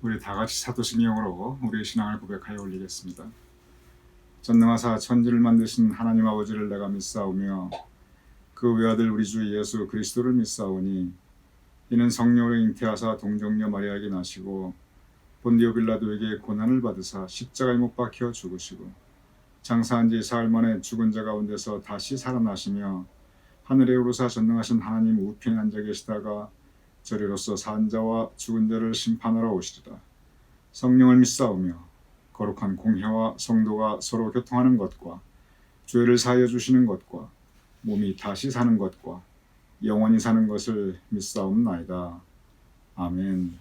우리 다 같이 사도신경으로 우리의 신앙을 고백하여 올리겠습니다. 전능하사 천지를 만드신 하나님 아버지를 내가 믿사오며 그 외아들 우리 주 예수 그리스도를 믿사오니 이는 성령으로 잉태하사 동정녀 마리아에게 나시고 본디오 빌라도에게 고난을 받으사 십자가에 못 박혀 죽으시고 장사한 지 사흘 만에 죽은 자 가운데서 다시 살아나시며 하늘에 오르사 전능하신 하나님 우편에 앉아 계시다가 저리로서 산 자와 죽은 자를 심판하러 오시리라. 성령을 믿사오며 거룩한 공회와 성도가 서로 교통하는 것과 죄를 사하여 주시는 것과 몸이 다시 사는 것과 영원히 사는 것을 믿사옵나이다. 아멘.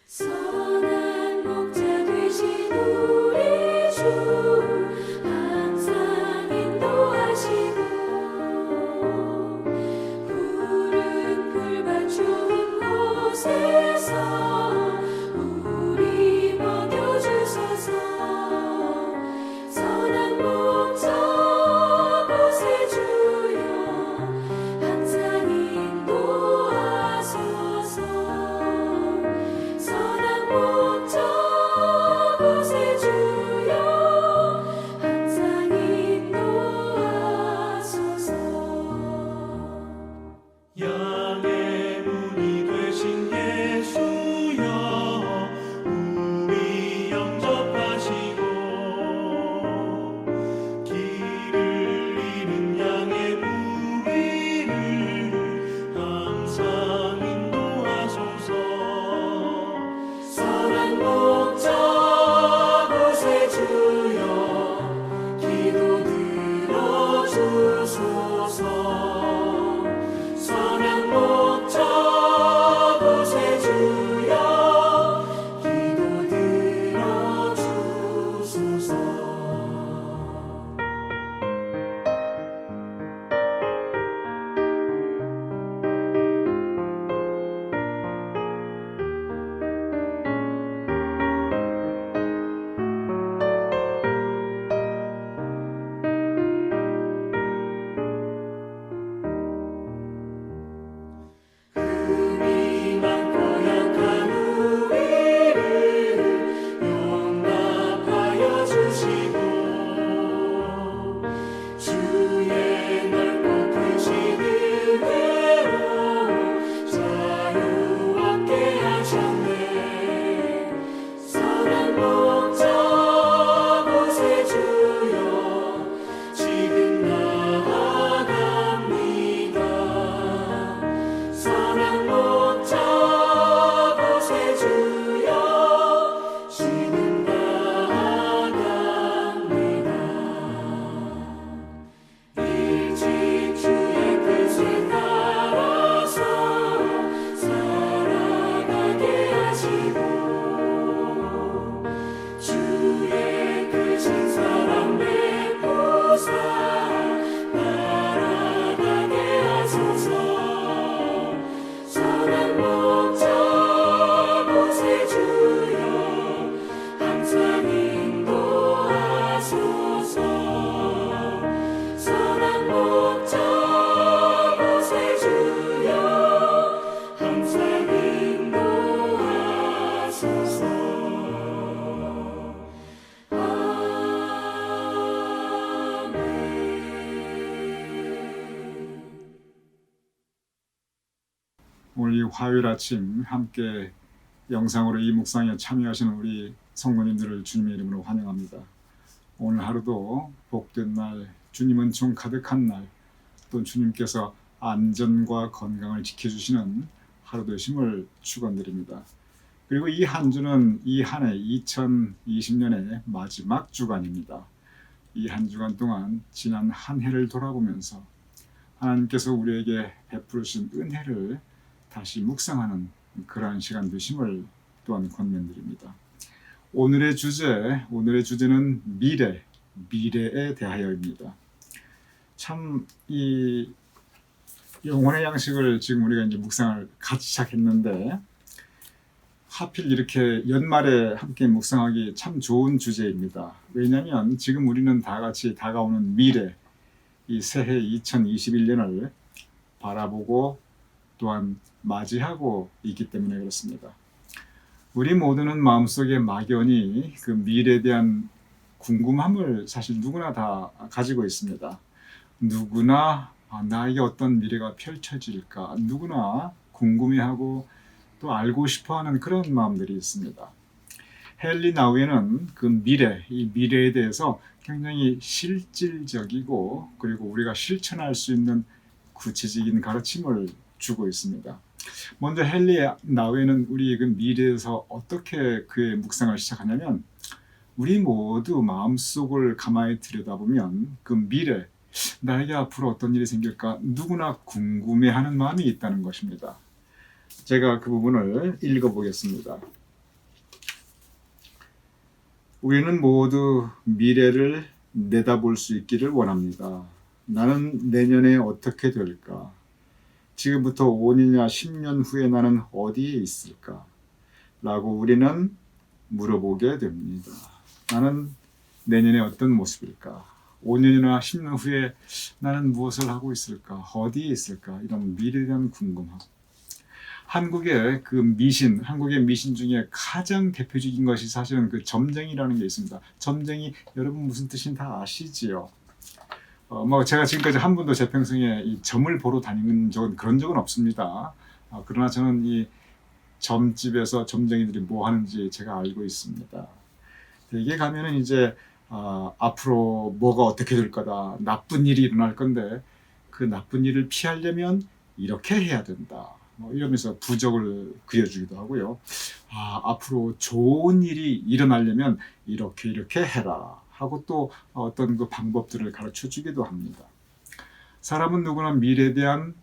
선한 목자 되신 우리 주 항상 인도하시고 푸른 풀밭 좋은 곳에서 우리 먹여주소서. 선한 목자 곳에 주여 항상 인도하소서. 선한 목자 곳에 주여 항상 인도하소서. 양의 문이 되신 예수여 우리 영접하시고 길을 잃은 양의 무리를 항상 인도하소서. 선한 목자 곳에 주여 기도 들어주소서. 선한 목자 곳에 주여 기도 들어주소서. 흠이 많고 약한 우리를 용납하여 주시고 주의 넓고 크신 은혜로 자유 얻게 하셨네. 선한 목자 곳에 주여 지금 나아갑니다. 선한 목자 곳에 주여 지금 나아갑니다. 일찍 주의 뜻에 따라서 살아가게 하시고 주의 크신 사랑 베푸사 날아가게 하소서. 선한 목자 곳에 주여 항상 인도하소서. 선한 목자 곳에 주여 항상 인도하소서. 아멘. 오늘 이 화요일 아침 함께 영상으로 이 묵상에 참여하시는 우리 성도님들을 주님의 이름으로 환영합니다. 오늘 하루도 복된 날, 주님 은총 가득한 날, 또 주님께서 안전과 건강을 지켜주시는 하루 되심을 축원드립니다. 그리고 이 한 주는 이 한 해 2020년의 마지막 주간입니다. 이 한 주간 동안 지난 한 해를 돌아보면서 하나님께서 우리에게 베푸신 은혜를 다시 묵상하는 그러한 시간 되심을 또한 권면드립니다. 오늘의 주제는 미래에 대하여입니다. 참 이 영혼의 양식을 지금 우리가 이제 묵상을 같이 시작했는데 하필 이렇게 연말에 함께 묵상하기 참 좋은 주제입니다. 왜냐하면 지금 우리는 다 같이 다가오는 미래, 이 새해 2021년을 바라보고 또한 맞이하고 있기 때문에 그렇습니다. 우리 모두는 마음속에 막연히 그 미래에 대한 궁금함을 사실 누구나 다 가지고 있습니다. 누구나 나에게 어떤 미래가 펼쳐질까 누구나 궁금해하고 또 알고 싶어하는 그런 마음들이 있습니다. 헨리 나우에는 그 이 미래에 대해서 굉장히 실질적이고 그리고 우리가 실천할 수 있는 구체적인 가르침을 주고 있습니다. 먼저 헨리 나우에는 우리 그 미래에서 어떻게 그의 묵상을 시작하냐면 우리 모두 마음속을 가만히 들여다보면 그 미래, 나에게 앞으로 어떤 일이 생길까 누구나 궁금해하는 마음이 있다는 것입니다. 제가 그 부분을 읽어보겠습니다. 우리는 모두 미래를 내다볼 수 있기를 원합니다. 나는 내년에 어떻게 될까? 지금부터 5년이나 10년 후에 나는 어디에 있을까? 라고 우리는 물어보게 됩니다. 나는 내년에 어떤 모습일까? 5년이나 10년 후에 나는 무엇을 하고 있을까? 어디에 있을까? 이런 미래에 대한 궁금함. 한국의 미신 중에 가장 대표적인 것이 사실은 그 점쟁이라는 게 있습니다. 점쟁이 여러분 무슨 뜻인지 다 아시지요? 제가 지금까지 한 번도 제 평생에 이 점을 보러 다니는 그런 적은 없습니다. 그러나 저는 이 점집에서 점쟁이들이 뭐 하는지 제가 알고 있습니다. 대개 가면은 이제 앞으로 뭐가 어떻게 될 거다, 나쁜 일이 일어날 건데 그 나쁜 일을 피하려면 이렇게 해야 된다. 이러면서 부적을 그려주기도 하고요. 앞으로 좋은 일이 일어나려면 이렇게 해라 하고 또 어떤 그 방법들을 가르쳐 주기도 합니다. 사람은 누구나 미래에 대한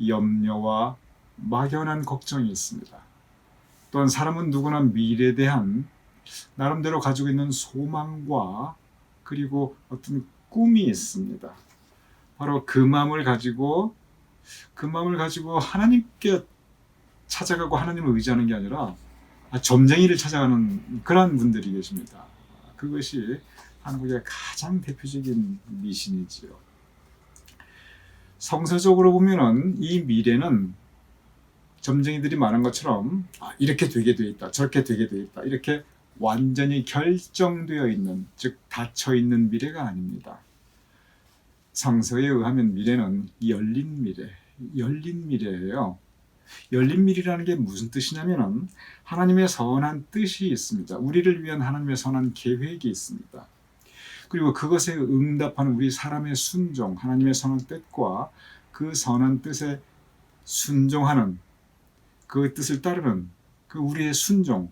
염려와 막연한 걱정이 있습니다. 또한 사람은 누구나 미래에 대한 나름대로 가지고 있는 소망과 그리고 어떤 꿈이 있습니다. 바로 그 마음을 가지고 하나님께 찾아가고 하나님을 의지하는 게 아니라 점쟁이를 찾아가는 그런 분들이 계십니다. 그것이 한국의 가장 대표적인 미신이지요. 성서적으로 보면은 이 미래는 점쟁이들이 말한 것처럼 이렇게 되게 돼 있다, 저렇게 되게 돼 있다, 이렇게 완전히 결정되어 있는, 즉 닫혀 있는 미래가 아닙니다. 성서에 의하면 미래는 열린 미래예요. 열린 미래라는 게 무슨 뜻이냐면은 하나님의 선한 뜻이 있습니다. 우리를 위한 하나님의 선한 계획이 있습니다. 그리고 그것에 응답하는 우리 사람의 순종, 하나님의 선한 뜻과 그 선한 뜻에 순종하는, 그 뜻을 따르는 그 우리의 순종,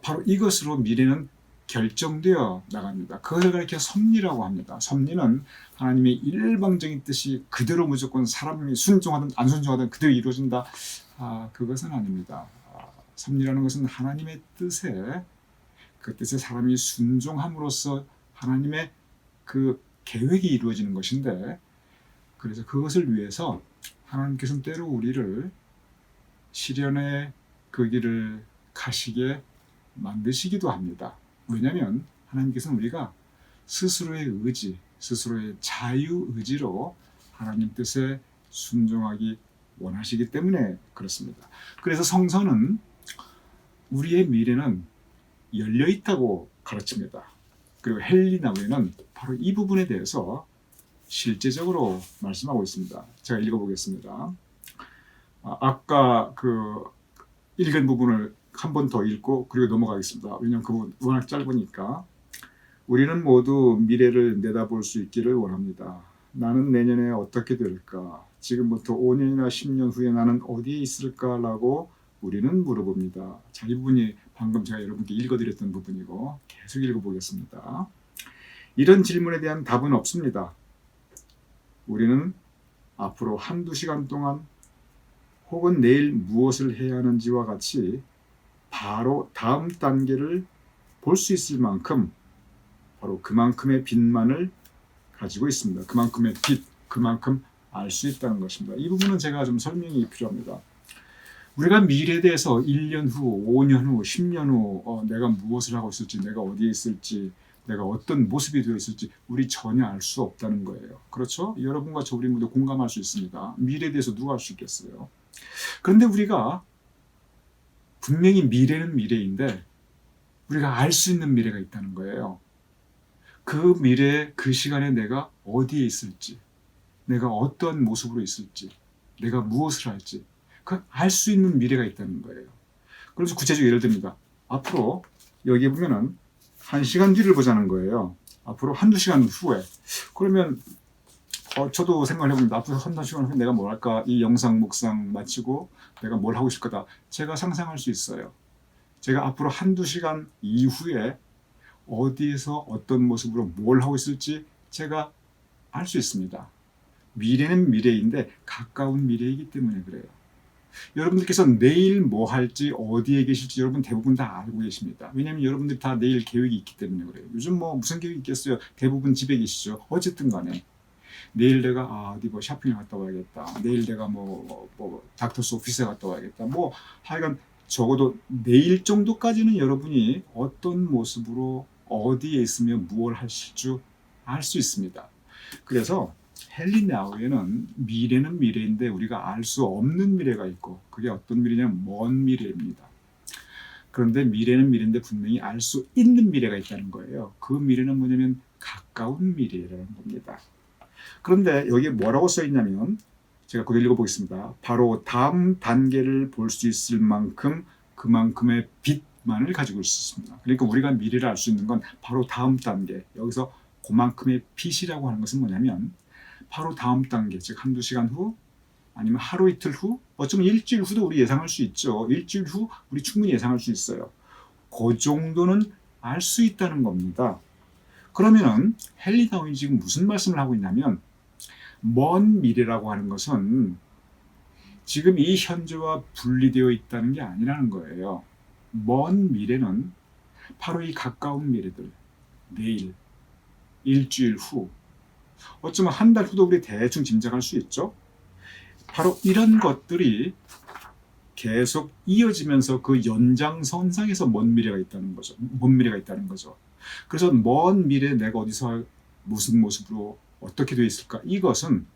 바로 이것으로 미래는 결정되어 나갑니다. 그걸 가리켜 섭리라고 합니다. 섭리는 하나님의 일방적인 뜻이 그대로 무조건 사람이 순종하든 안 순종하든 그대로 이루어진다. 그것은 아닙니다. 섭리라는 것은 하나님의 뜻에, 그 뜻에 사람이 순종함으로써 하나님의 그 계획이 이루어지는 것인데, 그래서 그것을 위해서 하나님께서는 때로 우리를 시련의 그 길을 가시게 만드시기도 합니다. 왜냐하면 하나님께서는 우리가 스스로의 의지, 스스로의 자유의지로 하나님 뜻에 순종하기 원하시기 때문에 그렇습니다. 그래서 성서는 우리의 미래는 열려 있다고 가르칩니다. 그리고 헨리 나우에는 바로 이 부분에 대해서 실제적으로 말씀하고 있습니다. 제가 읽어보겠습니다. 아까 그 읽은 부분을 한 번 더 읽고 그리고 넘어가겠습니다. 왜냐하면 그 부분 워낙 짧으니까. 우리는 모두 미래를 내다볼 수 있기를 원합니다. 나는 내년에 어떻게 될까? 지금부터 5년이나 10년 후에 나는 어디에 있을까라고 우리는 물어봅니다. 자, 이 부분이 방금 제가 여러분께 읽어드렸던 부분이고 계속 읽어보겠습니다. 이런 질문에 대한 답은 없습니다. 우리는 앞으로 한두 시간 동안 혹은 내일 무엇을 해야 하는지와 같이 바로 다음 단계를 볼 수 있을 만큼 바로 그만큼의 빈만을 가지고 있습니다. 그만큼의 빛, 그만큼 알 수 있다는 것입니다. 이 부분은 제가 좀 설명이 필요합니다. 우리가 미래에 대해서 1년 후, 5년 후, 10년 후 내가 무엇을 하고 있을지, 내가 어디에 있을지, 내가 어떤 모습이 되어 있을지 우리 전혀 알 수 없다는 거예요. 그렇죠? 여러분과 저 우리 모두 공감할 수 있습니다. 미래에 대해서 누가 알 수 있겠어요? 그런데 우리가 분명히 미래는 미래인데 우리가 알 수 있는 미래가 있다는 거예요. 그 미래, 그 시간에 내가 어디에 있을지, 내가 어떠한 모습으로 있을지, 내가 무엇을 할지 그 알 수 있는 미래가 있다는 거예요. 그래서 구체적으로 예를 듭니다. 앞으로 여기 보면은 1시간 뒤를 보자는 거예요. 앞으로 한두 시간 후에. 그러면 저도 생각을 해봅니다. 앞으로 한두 시간 후에 내가 뭘 할까? 이 영상 묵상 마치고 내가 뭘 하고 있을 거다. 제가 상상할 수 있어요. 제가 앞으로 한두 시간 이후에 어디에서 어떤 모습으로 뭘 하고 있을지 제가 알 수 있습니다. 미래는 미래인데 가까운 미래이기 때문에 그래요. 여러분들께서 내일 뭐 할지 어디에 계실지 여러분 대부분 다 알고 계십니다. 왜냐하면 여러분들이 다 내일 계획이 있기 때문에 그래요. 요즘 뭐 무슨 계획이 있겠어요. 대부분 집에 계시죠. 어쨌든 간에 내일 내가 어디 뭐 쇼핑을 갔다 와야겠다. 내일 내가 뭐 닥터스 오피스에 갔다 와야겠다. 뭐 하여간 적어도 내일 정도까지는 여러분이 어떤 모습으로 어디에 있으면 무엇을 하실 줄 알 수 있습니다. 그래서 헬리나우에는 미래는 미래인데 우리가 알 수 없는 미래가 있고 그게 어떤 미래냐면 먼 미래입니다. 그런데 미래는 미래인데 분명히 알 수 있는 미래가 있다는 거예요. 그 미래는 뭐냐면 가까운 미래라는 겁니다. 그런데 여기에 뭐라고 써 있냐면 제가 그대로 읽어보겠습니다. 바로 다음 단계를 볼 수 있을 만큼 그만큼의 빛만을 가지고 있습니다. 그러니까 우리가 미래를 알 수 있는 건 바로 다음 단계. 여기서 그만큼의 빛이라고 하는 것은 뭐냐면 바로 다음 단계, 즉 한두 시간 후 아니면 하루 이틀 후, 어쩌면 일주일 후도 우리 예상할 수 있죠. 일주일 후 우리 충분히 예상할 수 있어요. 그 정도는 알 수 있다는 겁니다. 그러면은 헬리나우이 지금 무슨 말씀을 하고 있냐면 먼 미래라고 하는 것은 지금 이 현재와 분리되어 있다는 게 아니라는 거예요. 먼 미래는 바로 이 가까운 미래들, 내일, 일주일 후, 어쩌면 한 달 후도 우리 대충 짐작할 수 있죠. 바로 이런 것들이 계속 이어지면서 그 연장선상에서 먼 미래가 있다는 거죠. 먼 미래가 있다는 거죠. 그래서 먼 미래에 내가 어디서 무슨 모습으로 어떻게 되어 있을까? 이것은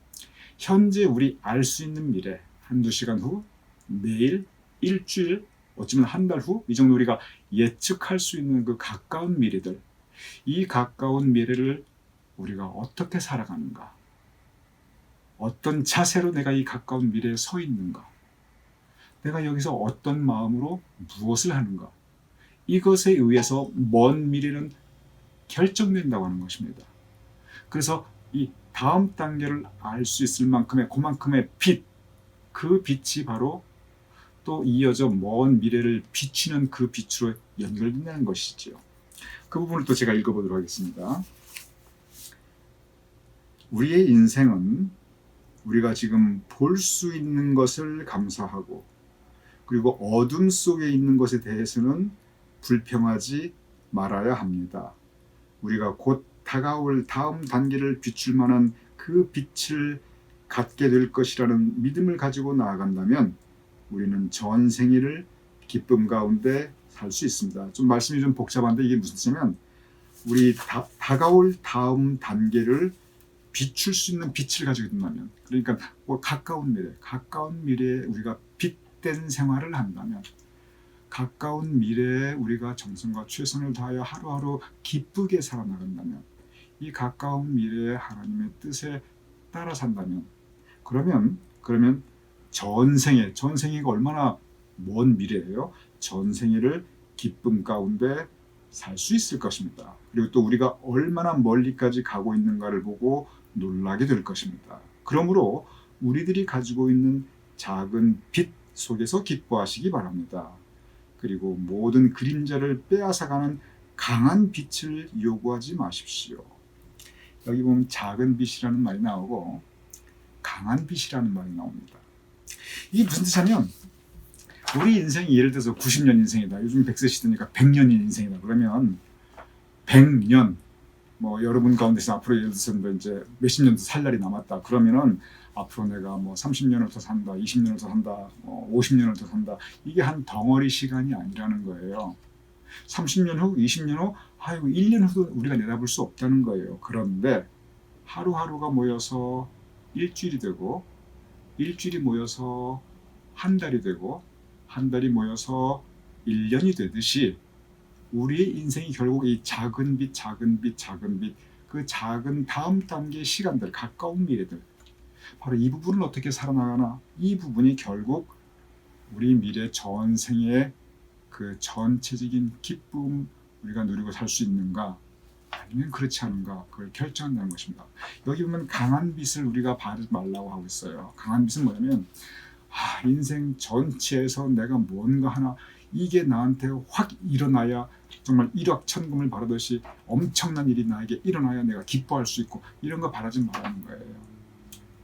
현재 우리 알 수 있는 미래, 한두 시간 후, 내일, 일주일, 어쩌면 한 달 후, 이 정도 우리가 예측할 수 있는 그 가까운 미래들, 이 가까운 미래를 우리가 어떻게 살아가는가? 어떤 자세로 내가 이 가까운 미래에 서 있는가? 내가 여기서 어떤 마음으로 무엇을 하는가? 이것에 의해서 먼 미래는 결정된다고 하는 것입니다. 그래서 이 다음 단계를 알 수 있을 만큼의 그만큼의 빛, 그 빛이 바로 또 이어져 먼 미래를 비추는 그 빛으로 연결된다는 것이지요. 그 부분을 또 제가 읽어보도록 하겠습니다. 우리의 인생은 우리가 지금 볼 수 있는 것을 감사하고 그리고 어둠 속에 있는 것에 대해서는 불평하지 말아야 합니다. 우리가 곧 다가올 다음 단계를 비출 만한 그 빛을 갖게 될 것이라는 믿음을 가지고 나아간다면 우리는 전생일을 기쁨 가운데 살 수 있습니다. 좀 말씀이 좀 복잡한데 이게 무슨 뜻이냐면 우리 다가올 다음 단계를 비출 수 있는 빛을 가지고 있다면, 그러니까 뭐 가까운 미래에 우리가 빛된 생활을 한다면, 가까운 미래에 우리가 정성과 최선을 다하여 하루하루 기쁘게 살아나간다면, 이 가까운 미래에 하나님의 뜻에 따라 산다면, 그러면 전생애가 얼마나 먼 미래예요? 전생애를 기쁨 가운데 살 수 있을 것입니다. 그리고 또 우리가 얼마나 멀리까지 가고 있는가를 보고 놀라게 될 것입니다. 그러므로 우리들이 가지고 있는 작은 빛 속에서 기뻐하시기 바랍니다. 그리고 모든 그림자를 빼앗아가는 강한 빛을 요구하지 마십시오. 여기 보면 작은 빛이라는 말이 나오고 강한 빛이라는 말이 나옵니다. 이게 무슨 뜻이냐면 우리 인생이 예를 들어서 90년 인생이다. 요즘 100세 시대니까 100년인 인생이다. 그러면 100년 뭐 여러분 가운데서 앞으로 예를 들어서 이제 몇십 년 더 살 날이 남았다. 그러면은 앞으로 내가 뭐 30년을 더 산다, 20년을 더 산다, 50년을 더 산다. 이게 한 덩어리 시간이 아니라는 거예요. 30년 후, 20년 후, 아이고 1년 후도 우리가 내다볼 수 없다는 거예요. 그런데 하루하루가 모여서 일주일이 되고, 일주일이 모여서 한 달이 되고, 한 달이 모여서 1년이 되듯이 우리의 인생이 결국 이 작은 빛, 작은 빛, 작은 빛, 그 작은 다음 단계의 시간들, 가까운 미래들, 바로 이 부분을 어떻게 살아나가나, 이 부분이 결국 우리 미래 전생의 그 전체적인 기쁨 우리가 누리고 살 수 있는가 아니면 그렇지 않은가, 그걸 결정한다는 것입니다. 여기 보면 강한 빛을 우리가 바르지 말라고 하고 있어요. 강한 빛은 뭐냐면 인생 전체에서 내가 뭔가 하나 이게 나한테 확 일어나야 정말 일확천금을 바라듯이 엄청난 일이 나에게 일어나야 내가 기뻐할 수 있고, 이런 거 바라지 말라는 거예요.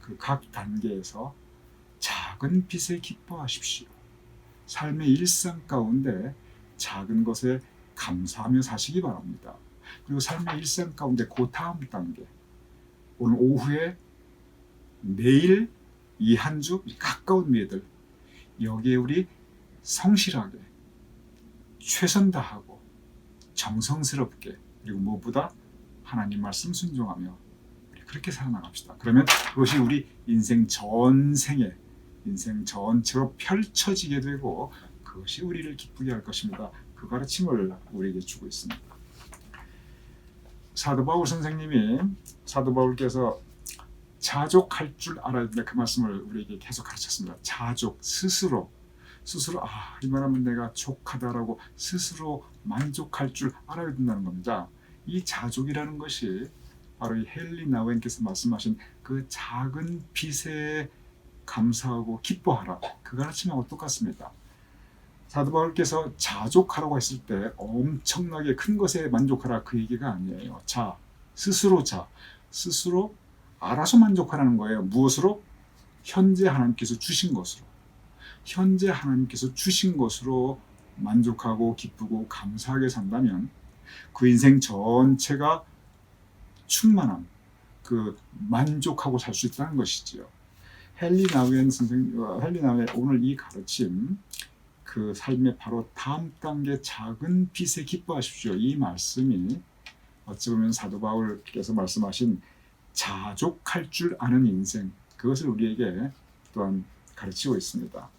그 각 단계에서 작은 빛에 기뻐하십시오. 삶의 일상 가운데 작은 것에 감사하며 사시기 바랍니다. 그리고 삶의 일상 가운데 그 다음 단계, 오늘 오후에, 내일, 이 한 주 가까운 미래들, 여기에 우리 성실하게 최선 다하고 정성스럽게, 그리고 무엇보다 하나님 말씀 순종하며 우리 그렇게 살아나갑시다. 그러면 그것이 우리 인생 전생에, 인생 전체로 펼쳐지게 되고, 그것이 우리를 기쁘게 할 것입니다. 그 가르침을 우리에게 주고 있습니다. 사도 바울 선생님이, 사도 바울께서 자족할 줄 알아야 된다, 그 말씀을 우리에게 계속 가르쳤습니다. 자족, 스스로 이 말하면 내가 족하다라고 스스로 만족할 줄 알아야 된다는 겁니다. 이 자족이라는 것이 바로 이 헨리 나우엔께서 말씀하신 그 작은 빛에 감사하고 기뻐하라, 그 가르침하고 똑같습니다. 사도 바울께서 자족하라고 했을 때 엄청나게 큰 것에 만족하라, 그 얘기가 아니에요. 스스로 알아서 만족하라는 거예요. 무엇으로? 현재 하나님께서 주신 것으로. 현재 하나님께서 주신 것으로 만족하고 기쁘고 감사하게 산다면 그 인생 전체가 충만한, 그 만족하고 살 수 있다는 것이지요. 헨리 나우엔 오늘 이 가르침, 그 삶의 바로 다음 단계 작은 빛에 기뻐하십시오, 이 말씀이 어찌 보면 사도 바울께서 말씀하신 자족할 줄 아는 인생, 그것을 우리에게 또한 가르치고 있습니다.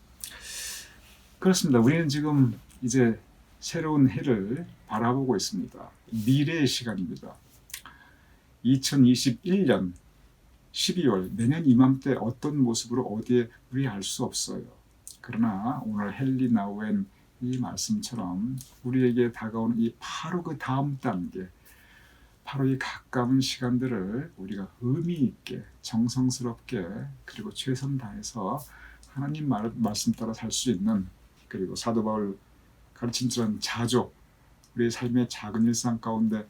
그렇습니다. 우리는 지금 이제 새로운 해를 바라보고 있습니다. 미래의 시간입니다. 2021년 12월, 내년 이맘때 어떤 모습으로 어디에 우리 알 수 없어요. 그러나 오늘 헨리 나우엔 이 말씀처럼 우리에게 다가오는 이 바로 그 다음 단계, 바로 이 가까운 시간들을 우리가 의미 있게, 정성스럽게, 그리고 최선 다해서 하나님 말씀 따라 살 수 있는, 그리고 사도 바울 가르침처럼 자족, 우리의 삶의 작은 일상 가운데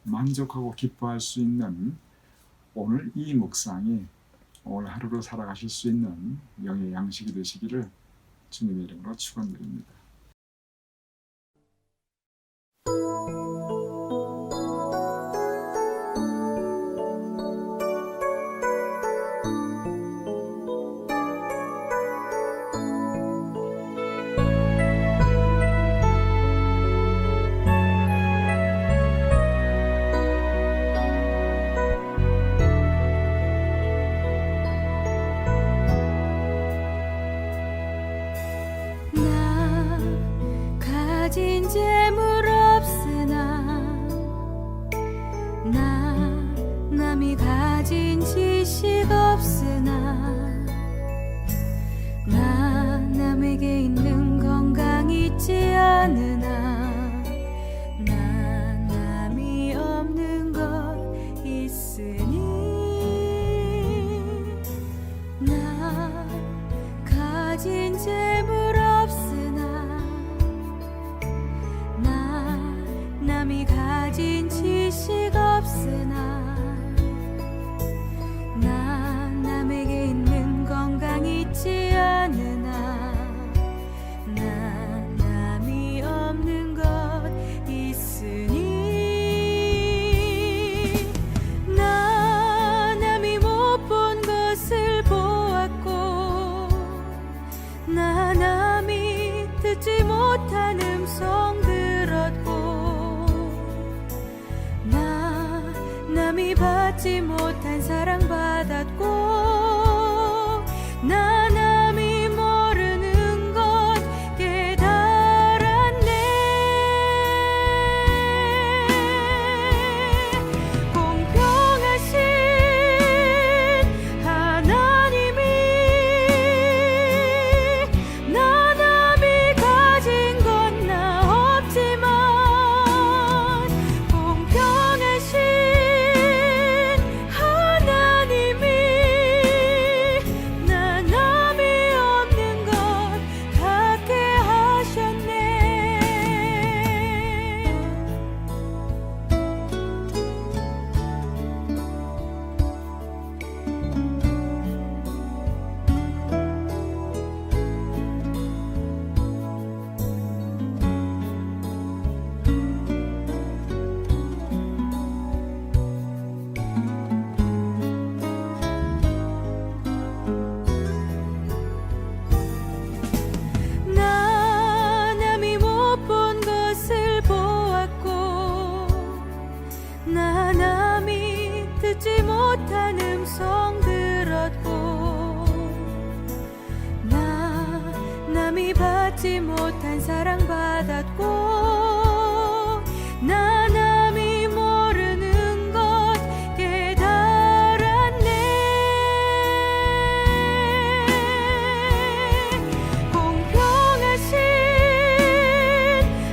만족하고 기뻐할 수 있는 오늘 이 묵상이 오늘 하루로 살아가실 수 있는 영의 양식이 되시기를 주님의 이름으로 축원드립니다. 가진 재물 없으나 남이 가진 지식 없으나 남에게 있는 건강 있지 않으나 남이 없는 것 있으니 가진 재물 남이 가진 지식 없으나 남에게 있는 건강 있지 않으나 남이 없는 남이 받지 못한 사랑받았고 나 남이 모르는 것 깨달았네. 공평하신 하나님이 나 남이 가진 건 나 없지만 공평하신 하나님이 나 남이 없는 것 갖게 하셨네. 나 남이 못 본 것을 보았고 나 남이 듣지 못한 음성 들었고 나 남이 받지 못한 사랑 받았고 나 남이 모르는 것 깨달았네. 공평하신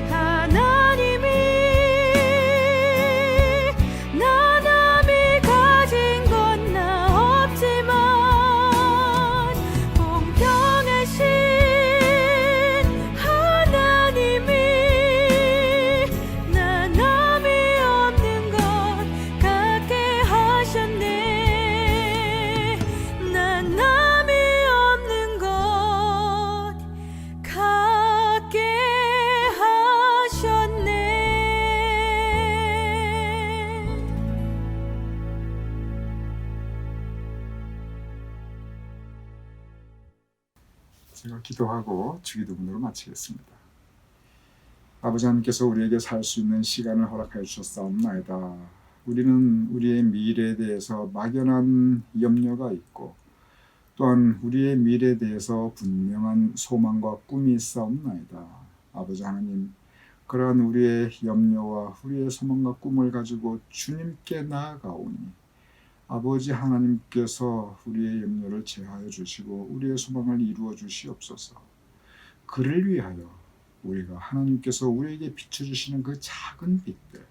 하나님이 나 남이 가진 건 나 없지만 공평하신 하나님이 나 남이 없는 것 갖게 하셨네. 나 남이 없는 것 갖게 하셨네. 제가 기도하고 주기도문으로 마치겠습니다. 아버지 하나님께서 우리에게 살 수 있는 시간을 허락하여 주셨사옵나이다. 우리는 우리의 미래에 대해서 막연한 염려가 있고 또한 우리의 미래에 대해서 분명한 소망과 꿈이 있사옵나이다. 아버지 하나님, 그러한 우리의 염려와 우리의 소망과 꿈을 가지고 주님께 나아가오니 아버지 하나님께서 우리의 염려를 제하여 주시고 우리의 소망을 이루어 주시옵소서. 그를 위하여 우리가 하나님께서 우리에게 비춰주시는 그 작은 빛들,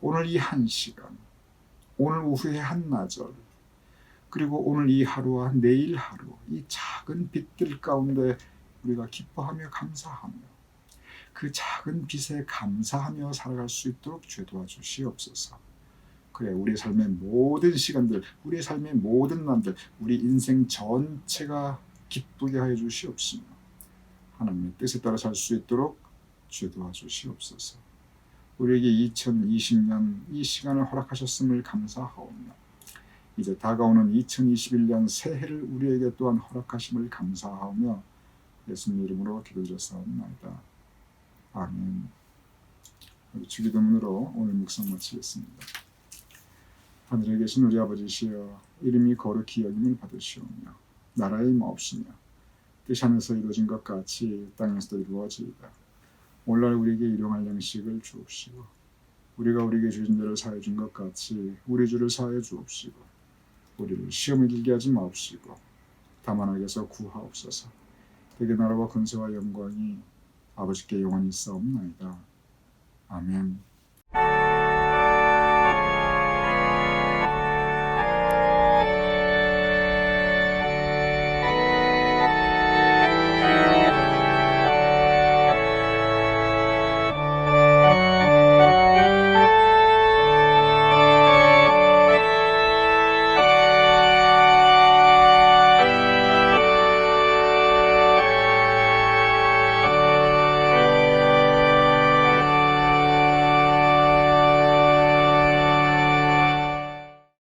오늘 이 한 시간, 오늘 오후의 한나절, 그리고 오늘 이 하루와 내일 하루, 이 작은 빛들 가운데 우리가 기뻐하며 감사하며 그 작은 빛에 감사하며 살아갈 수 있도록 주여 도와주시옵소서. 그래, 우리의 삶의 모든 시간들, 우리의 삶의 모든 날들, 우리 인생 전체가 기쁘게 하여 주시옵시며 하나님의 뜻에 따라 살 수 있도록 주여 도와주시옵소서. 우리에게 2020년 이 시간을 허락하셨음을 감사하오며 이제 다가오는 2021년 새해를 우리에게 또한 허락하심을 감사하오며 예수님 이름으로 기도드렸사옵나이다. 아멘. 우리 주기도문으로 오늘 묵상 마치겠습니다. 하늘에 계신 우리 아버지시여, 이름이 거룩히 여김을 받으시오며 나라의 마옵시며 뜻 하늘에서 이루어진 것 같이 땅에서도 이루어지이다. 오늘날 우리에게 일용할 양식을 주옵시고 우리가 우리에게 주신 죄를 사하여 준 것 같이 우리 죄를 사하여 주옵시고 우리를 시험에 들게 하지 마옵시고 다만 악에서 구하옵소서. 대개 나라와 권세와 영광이 아버지께 영원히 있사옵나이다. 아멘.